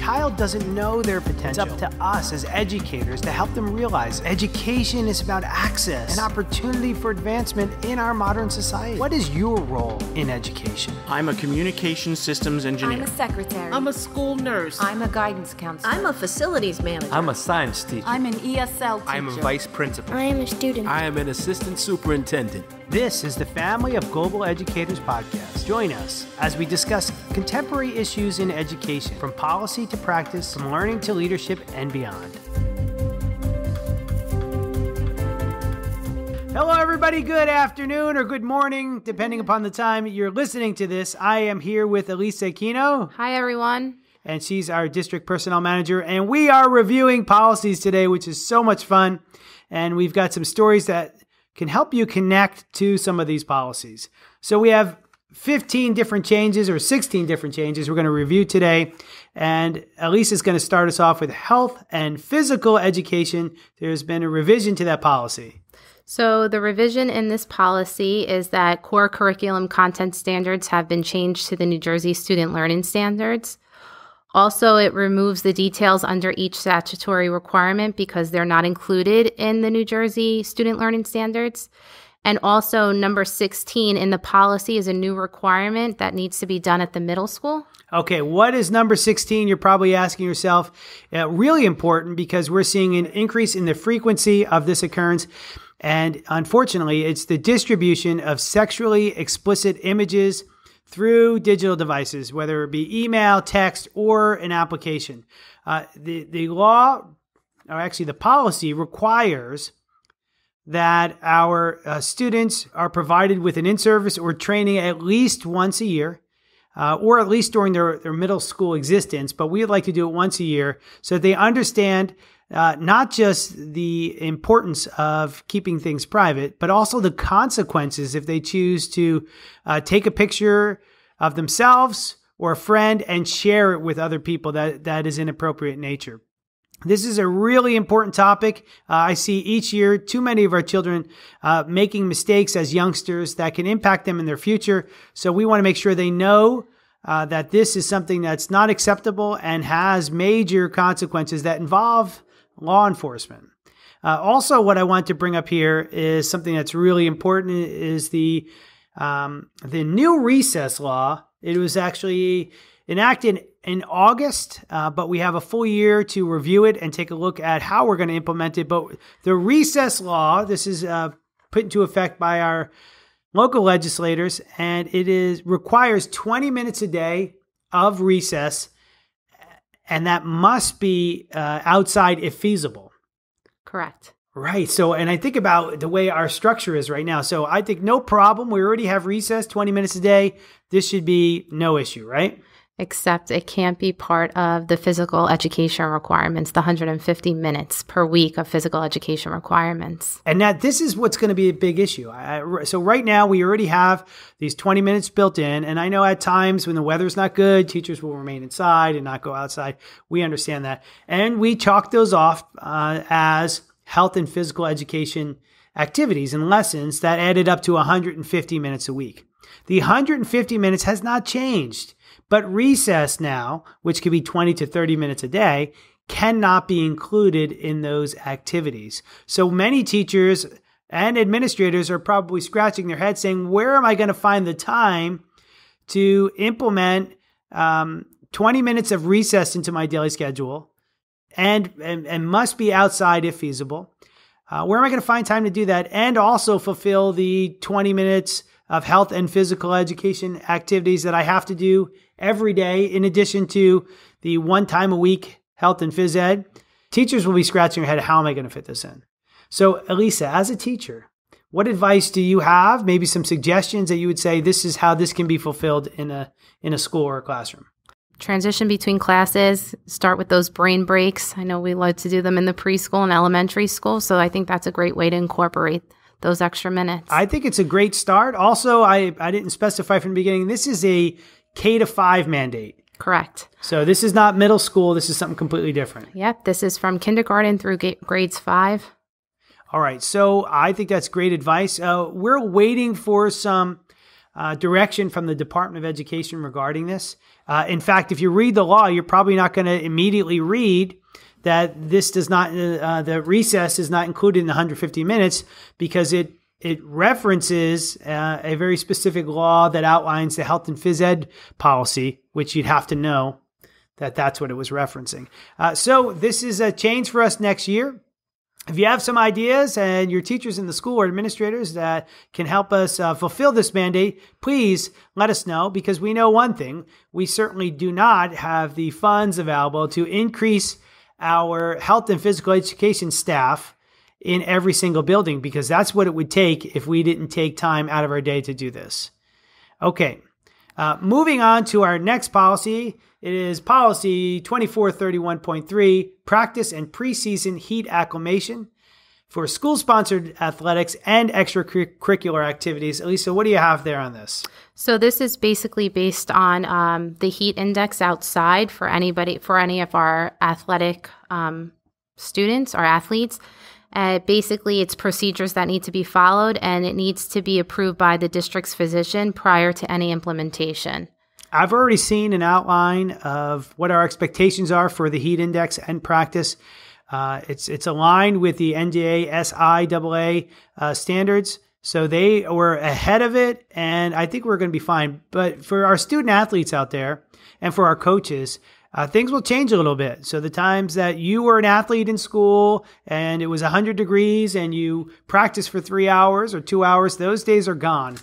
child doesn't know their potential. It's up to us as educators to help them realize education is about access and opportunity for advancement in our modern society. What is your role in education? I'm a communication systems engineer. I'm a secretary. I'm a school nurse. I'm a guidance counselor. I'm a facilities manager. I'm a science teacher. I'm an ESL teacher. I'm a vice principal. I am a student. I am an assistant superintendent. This is the Family of Global Educators podcast. Join us as we discuss contemporary issues in education, from policy to practice, from learning to leadership, and beyond. Hello, everybody. Good afternoon or good morning, depending upon the time you're listening to this. I am here with Elisa Aquino. Hi, everyone. And she's our district personnel manager. And we are reviewing policies today, which is so much fun. And we've got some stories that can help you connect to some of these policies. So we have 15 different changes or 16 different changes we're going to review today. And Elisa is going to start us off with health and physical education. There's been a revision to that policy. So the revision in this policy is that core curriculum content standards have been changed to the New Jersey Student Learning Standards. Also, it removes the details under each statutory requirement because they're not included in the New Jersey Student Learning Standards. And also, number 16 in the policy is a new requirement that needs to be done at the middle school. Okay, what is number 16? You're probably asking yourself. Really important because we're seeing an increase in the frequency of this occurrence. And unfortunately, it's the distribution of sexually explicit images through digital devices, whether it be email, text, or an application. The law, or actually the policy, requires that our students are provided with an in-service or training at least once a year, or at least during their middle school existence, but we'd like to do it once a year so that they understand not just the importance of keeping things private, but also the consequences if they choose to take a picture of themselves or a friend and share it with other people that is inappropriate in nature. This is a really important topic. I see each year too many of our children making mistakes as youngsters that can impact them in their future. So we want to make sure they know that this is something that's not acceptable and has major consequences that involve law enforcement. Also, what I want to bring up here is something that's really important is the new recess law. It was actually enacted in August, but we have a full year to review it and take a look at how we're going to implement it. But the recess law, this is put into effect by our local legislators, and it requires 20 minutes a day of recess, and that must be outside if feasible. Correct. Right. So, and I think about the way our structure is right now. So I think no problem. We already have recess 20 minutes a day. This should be no issue, right? Except it can't be part of the physical education requirements, the 150 minutes per week of physical education requirements. And this is what's going to be a big issue. So right now we already have these 20 minutes built in. And I know at times when the weather's not good, teachers will remain inside and not go outside. We understand that. And we chalk those off as health and physical education activities and lessons that added up to 150 minutes a week. The 150 minutes has not changed. But recess now, which could be 20 to 30 minutes a day, cannot be included in those activities. So many teachers and administrators are probably scratching their heads saying, where am I going to find the time to implement 20 minutes of recess into my daily schedule and must be outside if feasible? Where am I going to find time to do that and also fulfill the 20 minutes of health and physical education activities that I have to do every day, in addition to the one time a week health and phys ed? Teachers will be scratching their head, how am I going to fit this in? So, Elisa, as a teacher, what advice do you have? Maybe some suggestions that you would say, this is how this can be fulfilled in a school or a classroom. Transition between classes, start with those brain breaks. I know we like to do them in the preschool and elementary school, so I think that's a great way to incorporate those extra minutes. I think it's a great start. Also, I didn't specify from the beginning, this is a K-5 mandate. Correct. So this is not middle school. This is something completely different. Yep. This is from kindergarten through grades 5. All right. So I think that's great advice. We're waiting for some direction from the Department of Education regarding this. In fact, if you read the law, you're probably not going to immediately read that this does not, the recess is not included in the 150 minutes because it references a very specific law that outlines the health and phys ed policy, which you'd have to know that that's what it was referencing. So this is a change for us next year. If you have some ideas and your teachers in the school or administrators that can help us fulfill this mandate, please let us know, because we know one thing: we certainly do not have the funds available to increase our health and physical education staff in every single building, because that's what it would take if we didn't take time out of our day to do this. Okay, moving on to our next policy. It is policy 2431.3, practice and preseason heat acclimation for school-sponsored athletics and extracurricular activities. Elisa, what do you have there on this? So this is basically based on the heat index outside for any of our athletic students or athletes. Basically, it's procedures that need to be followed, and it needs to be approved by the district's physician prior to any implementation. I've already seen an outline of what our expectations are for the heat index and practice. It's aligned with the NJSIAA standards, so they were ahead of it, and I think we're going to be fine. But for our student athletes out there and for our coaches, things will change a little bit. So the times that you were an athlete in school and it was 100 degrees and you practiced for 3 hours or 2 hours, those days are gone.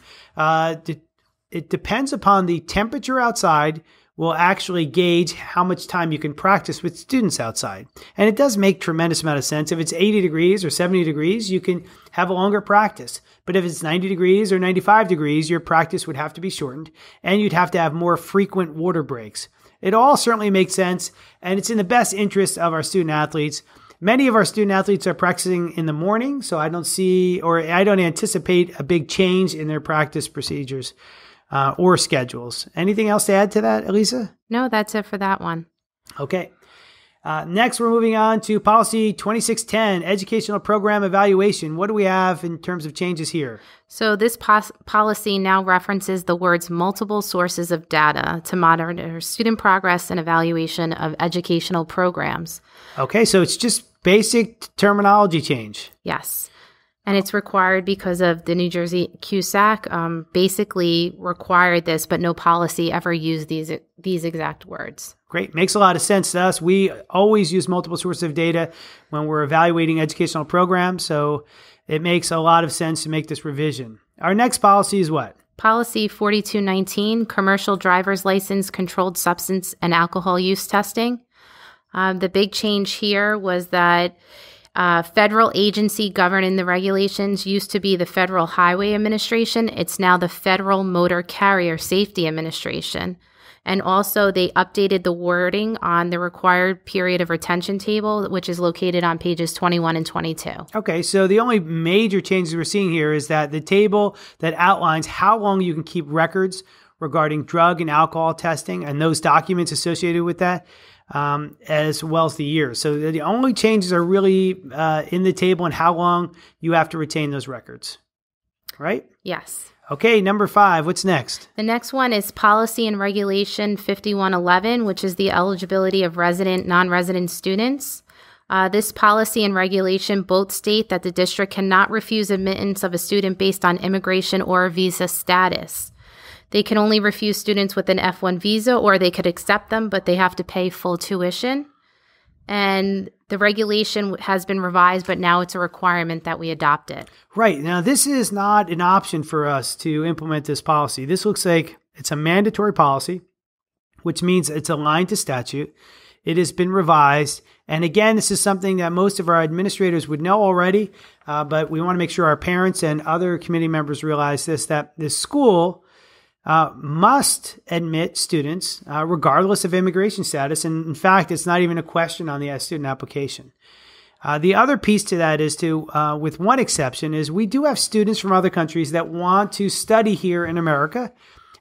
It depends upon the temperature outside will actually gauge how much time you can practice with students outside. And it does make tremendous amount of sense. If it's 80 degrees or 70 degrees, you can have a longer practice. But if it's 90 degrees or 95 degrees, your practice would have to be shortened and you'd have to have more frequent water breaks. It all certainly makes sense, and it's in the best interest of our student athletes. Many of our student athletes are practicing in the morning, so I don't anticipate a big change in their practice procedures or schedules. Anything else to add to that, Elisa? No, that's it for that one. Okay. Next, we're moving on to policy 2610, educational program evaluation. What do we have in terms of changes here? So this policy now references the words multiple sources of data to monitor student progress and evaluation of educational programs. Okay, so it's just basic terminology change. Yes. And it's required because of the New Jersey CUSAC basically required this, but no policy ever used these exact words. Great. Makes a lot of sense to us. We always use multiple sources of data when we're evaluating educational programs, so it makes a lot of sense to make this revision. Our next policy is what? Policy 4219, commercial driver's license, controlled substance and alcohol use testing. The big change here was that federal agency governing the regulations used to be the Federal Highway Administration. It's now the Federal Motor Carrier Safety Administration. And also they updated the wording on the required period of retention table, which is located on pages 21 and 22. Okay, so the only major changes we're seeing here is that the table that outlines how long you can keep records regarding drug and alcohol testing and those documents associated with that, as well as the years. So the only changes are really in the table and how long you have to retain those records, right? Yes. Okay, number 5, what's next? The next one is Policy and Regulation 5111, which is the eligibility of resident, non-resident students. This policy and regulation both state that the district cannot refuse admittance of a student based on immigration or visa status. They can only refuse students with an F1 visa, or they could accept them, but they have to pay full tuition. And the regulation has been revised, but now it's a requirement that we adopt it. Right. Now, this is not an option for us to implement this policy. This looks like it's a mandatory policy, which means it's aligned to statute. It has been revised. And again, this is something that most of our administrators would know already, but we want to make sure our parents and other committee members realize this, that this school must admit students regardless of immigration status. And in fact, it's not even a question on the student application. The other piece to that is with one exception, is we do have students from other countries that want to study here in America,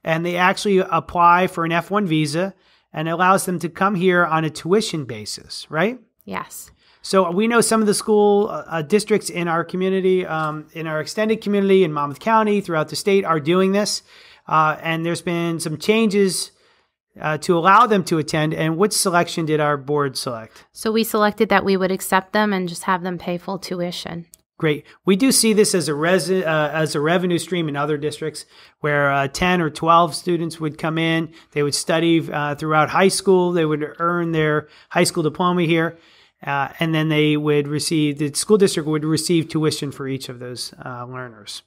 and they actually apply for an F1 visa, and it allows them to come here on a tuition basis, right? Yes. So we know some of the school districts in our community, in our extended community in Monmouth County, throughout the state, are doing this. and there's been some changes to allow them to attend. And which selection did our board select? So we selected that we would accept them and just have them pay full tuition. Great. We do see this as a revenue stream in other districts where 10 or 12 students would come in. They would study throughout high school. They would earn their high school diploma here. And then the school district would receive tuition for each of those learners.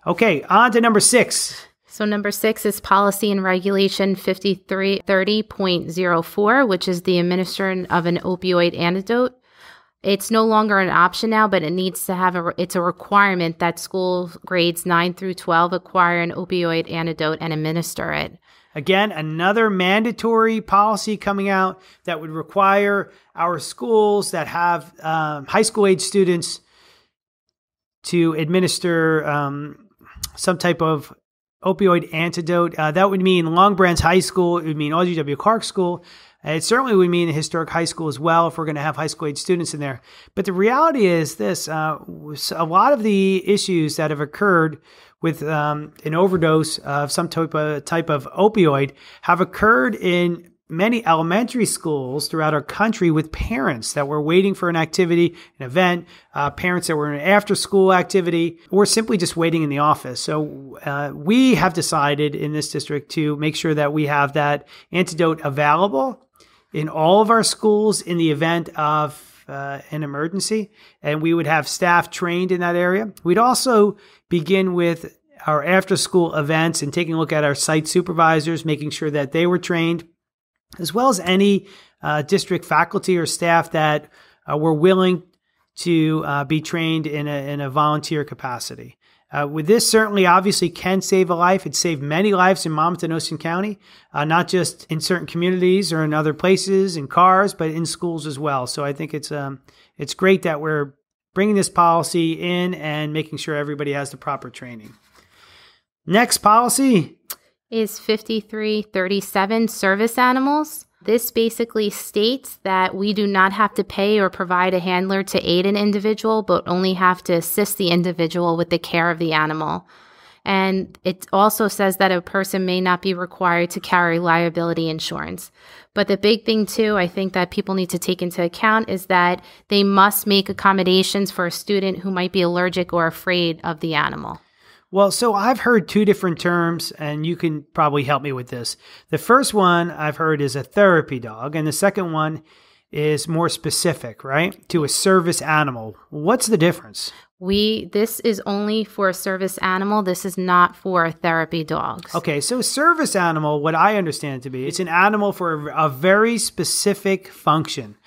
Okay, on to number 6. So number 6 is policy and regulation 5330.04, which is the administration of an opioid antidote. It's no longer an option now, but it needs to it's a requirement that school grades 9 through 12 acquire an opioid antidote and administer it. Again, another mandatory policy coming out that would require our schools that have high school age students to administer some type of opioid antidote. That would mean Long Branch High School. It would mean Audrey W. Clark School. It certainly would mean a historic high school as well if we're going to have high school age students in there. But the reality is this, a lot of the issues that have occurred with an overdose of some type of opioid have occurred in many elementary schools throughout our country with parents that were waiting for an activity, an event, parents that were in an after-school activity, or simply just waiting in the office. So we have decided in this district to make sure that we have that antidote available in all of our schools in the event of an emergency, and we would have staff trained in that area. We'd also begin with our after-school events and taking a look at our site supervisors, making sure that they were trained, as well as any district faculty or staff that were willing to be trained in a volunteer capacity. With this, certainly, obviously, can save a life. It saved many lives in Monmouth and Ocean County, not just in certain communities or in other places, in cars, but in schools as well. So I think it's great that we're bringing this policy in and making sure everybody has the proper training. Next policy is 5337, service animals. This basically states that we do not have to pay or provide a handler to aid an individual, but only have to assist the individual with the care of the animal. And it also says that a person may not be required to carry liability insurance. But the big thing, too, I think that people need to take into account is that they must make accommodations for a student who might be allergic or afraid of the animal. Well, so I've heard two different terms, and you can probably help me with this. The first one I've heard is a therapy dog, and the second one is more specific, right, to a service animal. What's the difference? This is only for a service animal. This is not for therapy dogs. Okay, so service animal, what I understand it to be, it's an animal for a very specific function.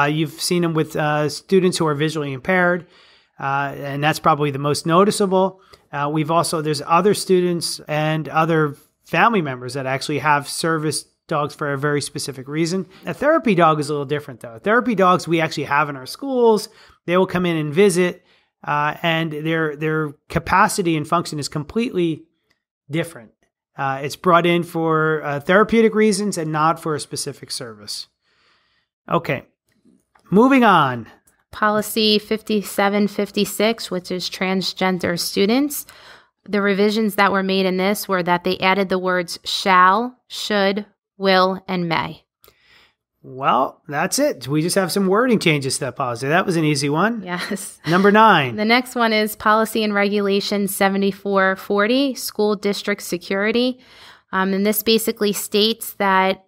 You've seen them with students who are visually impaired, and that's probably the most noticeable. There's other students and other family members that actually have service dogs for a very specific reason. A therapy dog is a little different, though. Therapy dogs we actually have in our schools. They will come in and visit, and their capacity and function is completely different. It's brought in for therapeutic reasons and not for a specific service. Okay, moving on. Policy 5756, which is transgender students. The revisions that were made in this were that they added the words shall, should, will, and may. Well, that's it. We just have some wording changes to that policy. That was an easy one. Yes. Number 9. The next one is Policy and Regulation 7440, school district security. And this basically states that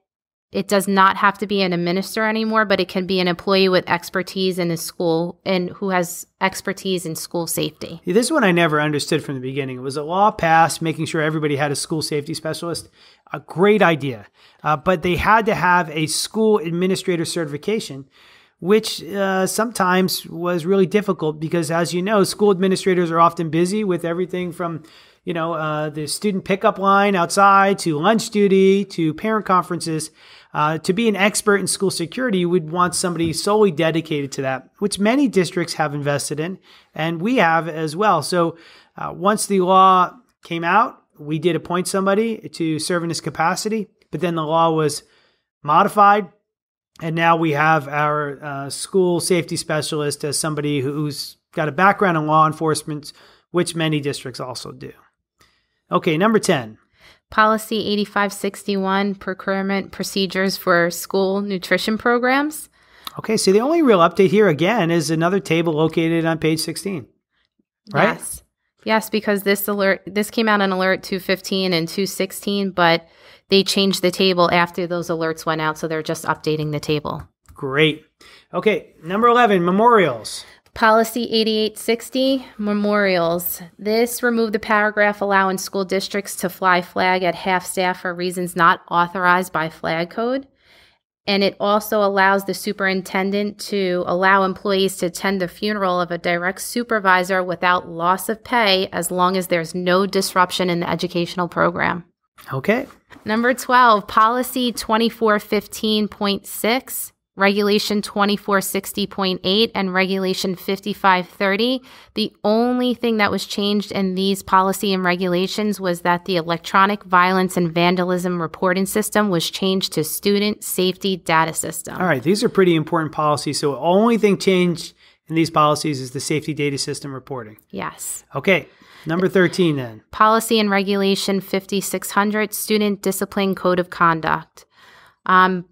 it does not have to be an administrator anymore, but it can be an employee with expertise in the school and who has expertise in school safety. This one I never understood from the beginning. It was a law passed making sure everybody had a school safety specialist. A great idea. But they had to have a school administrator certification, which sometimes was really difficult because, as you know, school administrators are often busy with everything from the student pickup line outside to lunch duty to parent conferences. To be an expert in school security, you would want somebody solely dedicated to that, which many districts have invested in, and we have as well. So once the law came out, we did appoint somebody to serve in this capacity, but then the law was modified, and now we have our school safety specialist as somebody who's got a background in law enforcement, which many districts also do. Okay, number 10. Policy 8561, procurement procedures for school nutrition programs. Okay, so the only real update here again is another table located on page 16, right? Yes, because this came out on alert 215 and 216, but they changed the table after those alerts went out, so they're just updating the table. Great. Okay, number 11, memorials. Policy 8860, memorials. This removed the paragraph allowing school districts to fly flag at half-staff for reasons not authorized by flag code. And it also allows the superintendent to allow employees to attend the funeral of a direct supervisor without loss of pay as long as there's no disruption in the educational program. Okay. Number 12, Policy 2415.6, Regulation 2460.8, and Regulation 5530. The only thing that was changed in these policy and regulations was that the electronic violence and vandalism reporting system was changed to student safety data system. All right, these are pretty important policies. So the only thing changed in these policies is the safety data system reporting. Yes. Okay, number 13 then. Policy and Regulation 5600, Student Discipline Code of Conduct.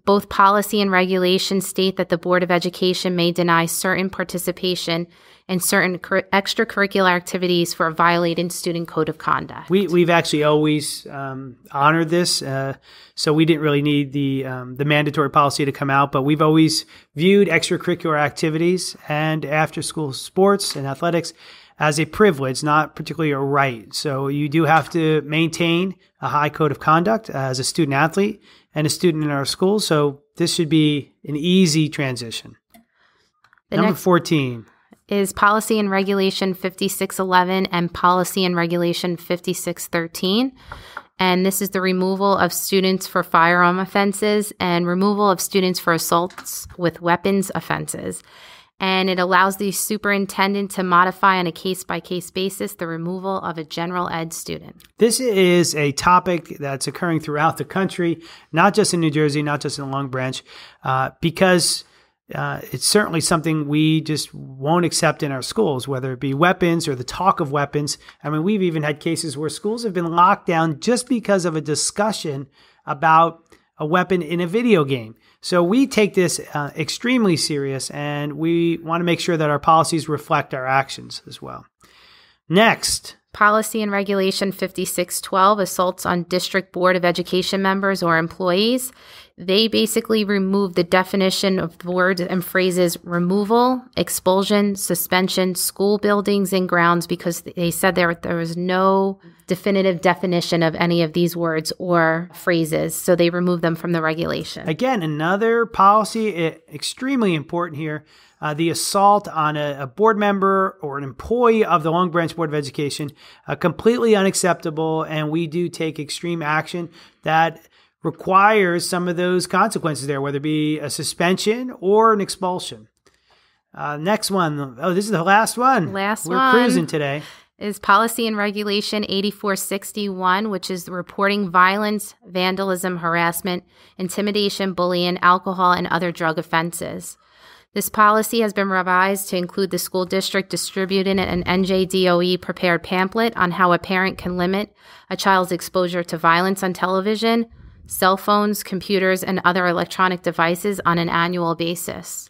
Both policy and regulation state that the Board of Education may deny certain participation in certain extracurricular activities for violating student code of conduct. We've actually always honored this, so we didn't really need the mandatory policy to come out, but we've always viewed extracurricular activities and after-school sports and athletics as a privilege, not particularly a right. So you do have to maintain a high code of conduct as a student athlete and a student in our school. So this should be an easy transition. Number 14 is Policy and Regulation 5611 and Policy and Regulation 5613. And this is the removal of students for firearm offenses and removal of students for assaults with weapons offenses. And it allows the superintendent to modify on a case-by-case basis the removal of a general ed student. This is a topic that's occurring throughout the country, not just in New Jersey, not just in Long Branch, because it's certainly something we just won't accept in our schools, whether it be weapons or the talk of weapons. I mean, we've even had cases where schools have been locked down just because of a discussion about a weapon in a video game. So we take this extremely serious, and we want to make sure that our policies reflect our actions as well. Next. Policy and Regulation 5612, assaults on District Board of Education members or employees. They basically remove the definition of the words and phrases removal, expulsion, suspension, school buildings and grounds, because they said there was no definitive definition of any of these words or phrases. So they removed them from the regulation. Again, another policy extremely important here. The assault on a board member or an employee of the Long Branch Board of Education, completely unacceptable, and we do take extreme action that requires some of those consequences there, whether it be a suspension or an expulsion. Next one. Oh, this is the last one. We're cruising today. Is Policy and Regulation 8461, which is reporting violence, vandalism, harassment, intimidation, bullying, alcohol, and other drug offenses. This policy has been revised to include the school district distributing an NJDOE prepared pamphlet on how a parent can limit a child's exposure to violence on television, cell phones, computers, and other electronic devices on an annual basis.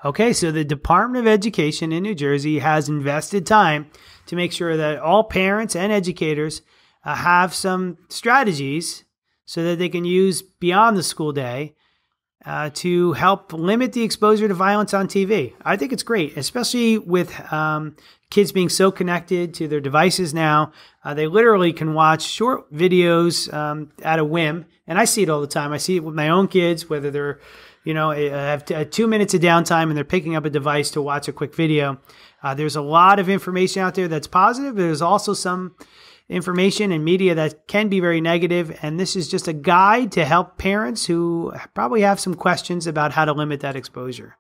Okay, so the Department of Education in New Jersey has invested time to make sure that all parents and educators have some strategies so that they can use beyond the school day to help limit the exposure to violence on TV. I think it's great, especially with kids being so connected to their devices now. They literally can watch short videos at a whim, and I see it all the time. I see it with my own kids, whether they're, have 2 minutes of downtime and they're picking up a device to watch a quick video. There's a lot of information out there that's positive, but there's also some information and media that can be very negative, and this is just a guide to help parents who probably have some questions about how to limit that exposure.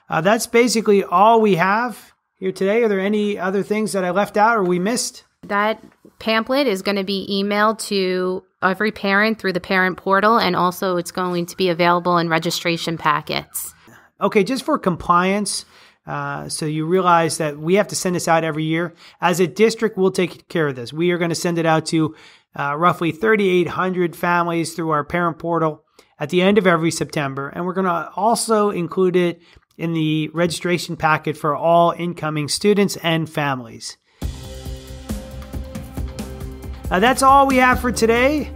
That's basically all we have here today. Are there any other things that I left out or we missed? That pamphlet is going to be emailed to every parent through the parent portal, and also it's going to be available in registration packets. Okay, just for compliance, so you realize that we have to send this out every year. As a district, we'll take care of this. We are going to send it out to roughly 3,800 families through our parent portal at the end of every September. And we're going to also include it in the registration packet for all incoming students and families. That's all we have for today.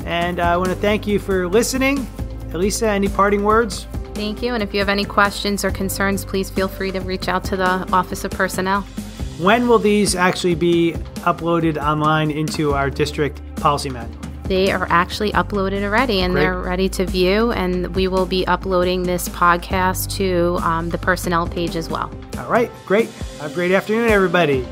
And I want to thank you for listening. Elisa, any parting words? Thank you. And if you have any questions or concerns, please feel free to reach out to the Office of Personnel. When will these actually be uploaded online into our district policy manual? They are actually uploaded already, and Great. They're ready to view. And we will be uploading this podcast to the personnel page as well. All right, great. Have a great afternoon, everybody.